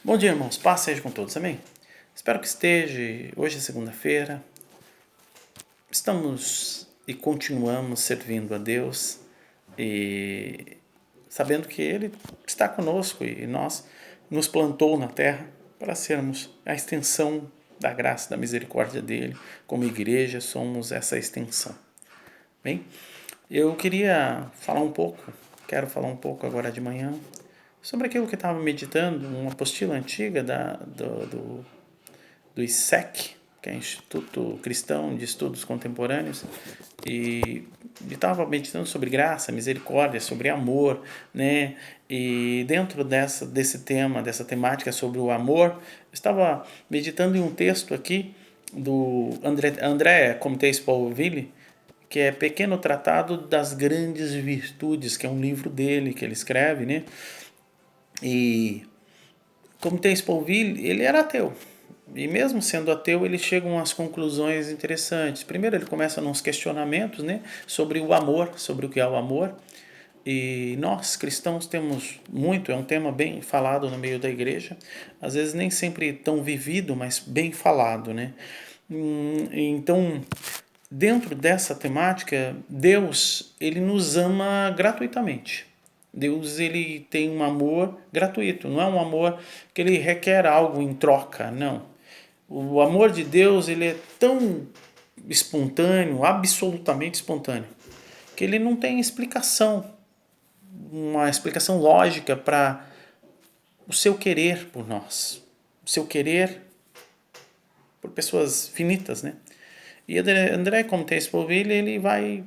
Bom dia, irmãos. Paz seja com todos, amém? Espero que esteja. Hoje é segunda-feira. Estamos e continuamos servindo a Deus e sabendo que Ele está conosco e nós nos plantou na terra para sermos a extensão da graça, da misericórdia dEle. Como igreja, somos essa extensão. Bem, eu quero falar um pouco agora de manhã sobre aquilo que eu estava meditando, uma apostila antiga do ISEC, que é Instituto Cristão de Estudos Contemporâneos, e estava meditando sobre graça, misericórdia, sobre amor, né? E dentro desse tema, dessa temática sobre o amor, estava meditando em um texto aqui do André Comte Sponville, que é Pequeno Tratado das Grandes Virtudes, que é um livro dele que ele escreve, né? E como tem Sponville, ele era ateu. E mesmo sendo ateu, ele chega a umas conclusões interessantes. Primeiro, ele começa nos questionamentos, né, sobre o amor, sobre o que é o amor. E nós, cristãos, temos muito, é um tema bem falado no meio da igreja. Às vezes nem sempre tão vivido, mas bem falado, né? Então, dentro dessa temática, Deus, ele nos ama gratuitamente. Deus, ele tem um amor gratuito, não é um amor que ele requer algo em troca, não. O amor de Deus, ele é tão espontâneo, absolutamente espontâneo, que ele não tem explicação, uma explicação lógica para o seu querer por nós, o seu querer por pessoas finitas, né? E André Comte Sponville, ele vai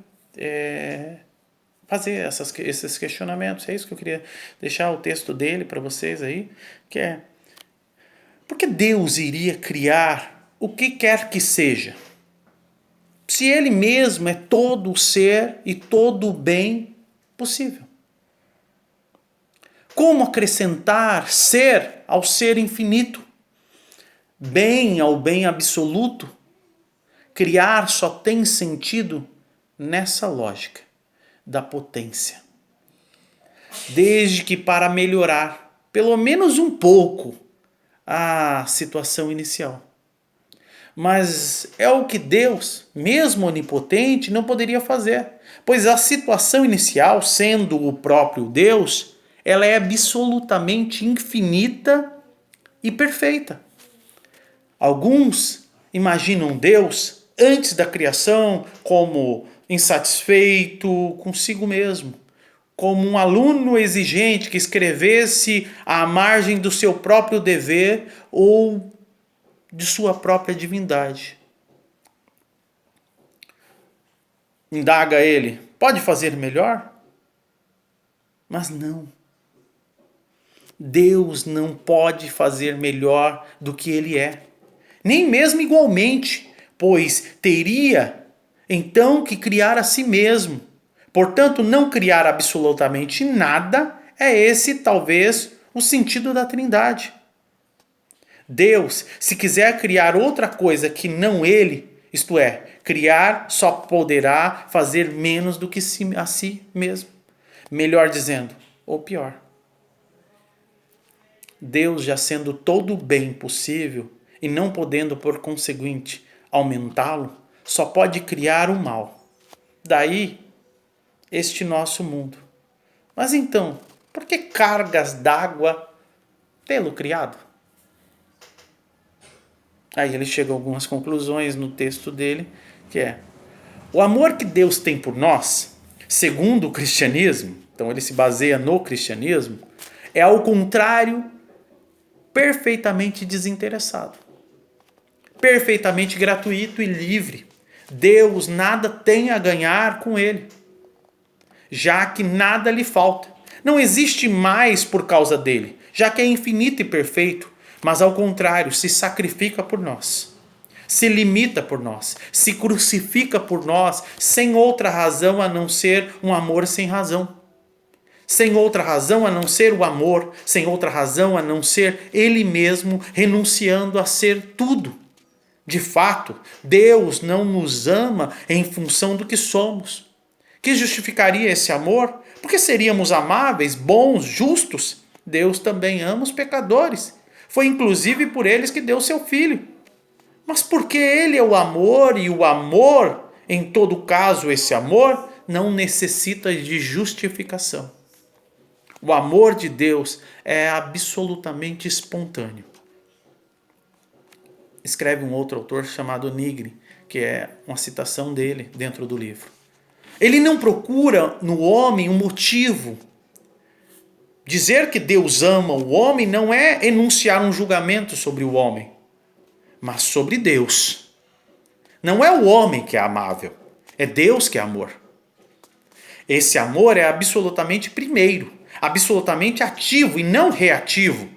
fazer esses questionamentos. É isso que eu queria deixar o texto dele para vocês aí, que é: por que Deus iria criar o que quer que seja, se Ele mesmo é todo o ser e todo o bem possível? Como acrescentar ser ao ser infinito, bem ao bem absoluto? Criar só tem sentido nessa lógica da potência. Desde que para melhorar, pelo menos um pouco, a situação inicial. Mas é o que Deus, mesmo onipotente, não poderia fazer. Pois a situação inicial, sendo o próprio Deus, ela é absolutamente infinita e perfeita. Alguns imaginam Deus, antes da criação, como insatisfeito consigo mesmo, como um aluno exigente que escrevesse à margem do seu próprio dever ou de sua própria divindade. Indaga ele: pode fazer melhor? Mas não. Deus não pode fazer melhor do que ele é, nem mesmo igualmente, pois teria então que criar a si mesmo. Portanto, não criar absolutamente nada é esse talvez o sentido da Trindade. Deus, se quiser criar outra coisa que não ele, isto é, criar, só poderá fazer menos do que a si mesmo. Melhor dizendo, ou pior. Deus, já sendo todo o bem possível e não podendo, por conseguinte, aumentá-lo, só pode criar o mal. Daí, este nosso mundo. Mas então, por que cargas d'água pelo criado? Aí ele chega a algumas conclusões no texto dele, que é: o amor que Deus tem por nós, segundo o cristianismo, então ele se baseia no cristianismo, é ao contrário, perfeitamente desinteressado, perfeitamente gratuito e livre. Deus nada tem a ganhar com ele, já que nada lhe falta. Não existe mais por causa dele, já que é infinito e perfeito, mas ao contrário, se sacrifica por nós, se limita por nós, se crucifica por nós, sem outra razão a não ser um amor sem razão. Sem outra razão a não ser o amor, sem outra razão a não ser ele mesmo renunciando a ser tudo. De fato, Deus não nos ama em função do que somos. Que justificaria esse amor? Porque seríamos amáveis, bons, justos. Deus também ama os pecadores. Foi inclusive por eles que deu seu Filho. Mas porque Ele é o amor, e o amor, em todo caso, esse amor, não necessita de justificação. O amor de Deus é absolutamente espontâneo. Escreve um outro autor chamado Nigri, que é uma citação dele dentro do livro. Ele não procura no homem um motivo. Dizer que Deus ama o homem não é enunciar um julgamento sobre o homem, mas sobre Deus. Não é o homem que é amável, é Deus que é amor. Esse amor é absolutamente primeiro, absolutamente ativo e não reativo.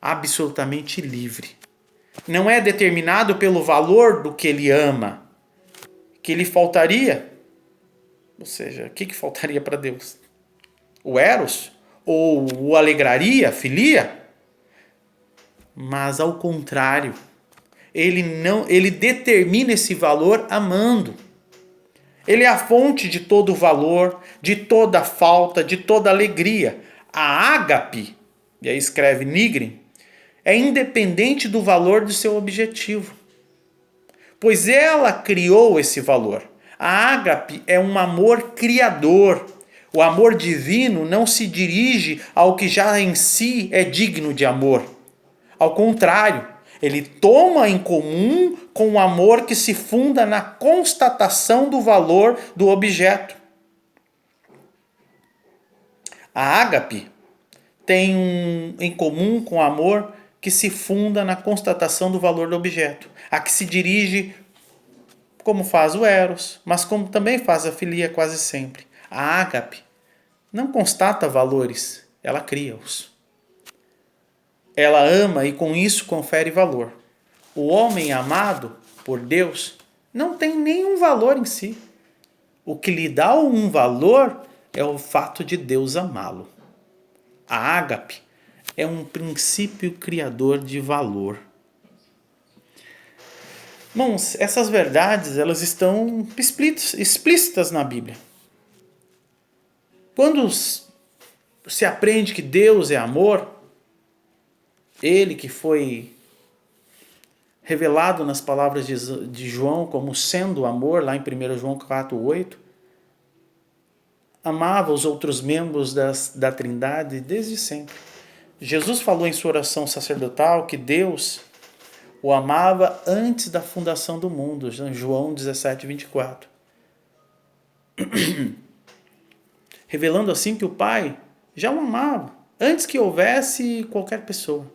Absolutamente livre. Não é determinado pelo valor do que ele ama, que lhe faltaria. Ou seja, o que faltaria para Deus? O eros? Ou o alegraria, a filia? Mas ao contrário, ele determina esse valor amando. Ele é a fonte de todo valor, de toda falta, de toda alegria. A ágape, e aí escreve Nigri, é independente do valor do seu objetivo, pois ela criou esse valor. A ágape é um amor criador. O amor divino não se dirige ao que já em si é digno de amor. Ao contrário, ele toma em comum com o amor que se funda na constatação do valor do objeto. A ágape tem em comum com o amor que se funda na constatação do valor do objeto, a que se dirige como faz o eros, mas como também faz a filia quase sempre. A ágape não constata valores, ela cria-os. Ela ama e com isso confere valor. O homem amado por Deus não tem nenhum valor em si. O que lhe dá um valor é o fato de Deus amá-lo. A ágape é um princípio criador de valor. Irmãos, essas verdades elas estão explícitas na Bíblia. Quando se aprende que Deus é amor, Ele que foi revelado nas palavras de João como sendo amor, lá em 1 João 4,8, amava os outros membros da Trindade desde sempre. Jesus falou em sua oração sacerdotal que Deus o amava antes da fundação do mundo, João 17:24. Revelando assim que o Pai já o amava, antes que houvesse qualquer pessoa.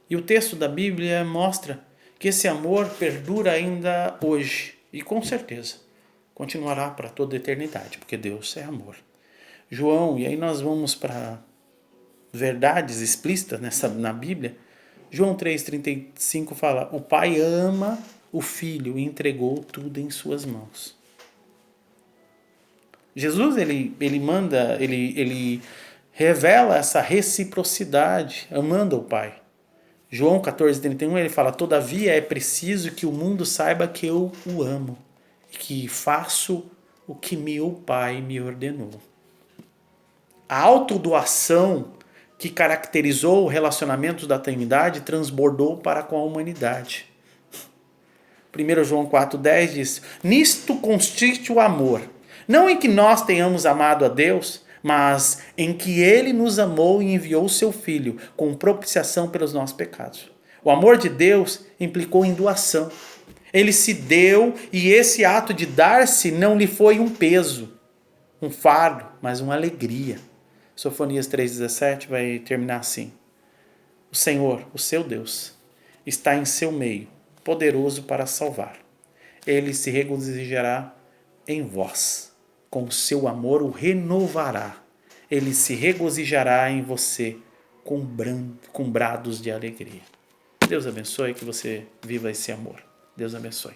E o texto da Bíblia mostra que esse amor perdura ainda hoje, e com certeza continuará para toda a eternidade, porque Deus é amor. João, e aí nós vamos para verdades explícitas na Bíblia. João 3,35 fala: o Pai ama o Filho e entregou tudo em suas mãos. Jesus, ele revela essa reciprocidade, amando o Pai. João 14,31 ele fala: todavia é preciso que o mundo saiba que eu o amo e que faço o que meu Pai me ordenou. A autodoação que caracterizou o relacionamento da Trindade transbordou para com a humanidade. 1 João 4,10 diz: nisto consiste o amor, não em que nós tenhamos amado a Deus, mas em que Ele nos amou e enviou o seu Filho com propiciação pelos nossos pecados. O amor de Deus implicou em doação. Ele se deu e esse ato de dar-se não lhe foi um peso, um fardo, mas uma alegria. Sofonias 3,17 vai terminar assim: o Senhor, o seu Deus, está em seu meio, poderoso para salvar. Ele se regozijará em vós, com o seu amor o renovará. Ele se regozijará em você com brados de alegria. Deus abençoe, que você viva esse amor. Deus abençoe.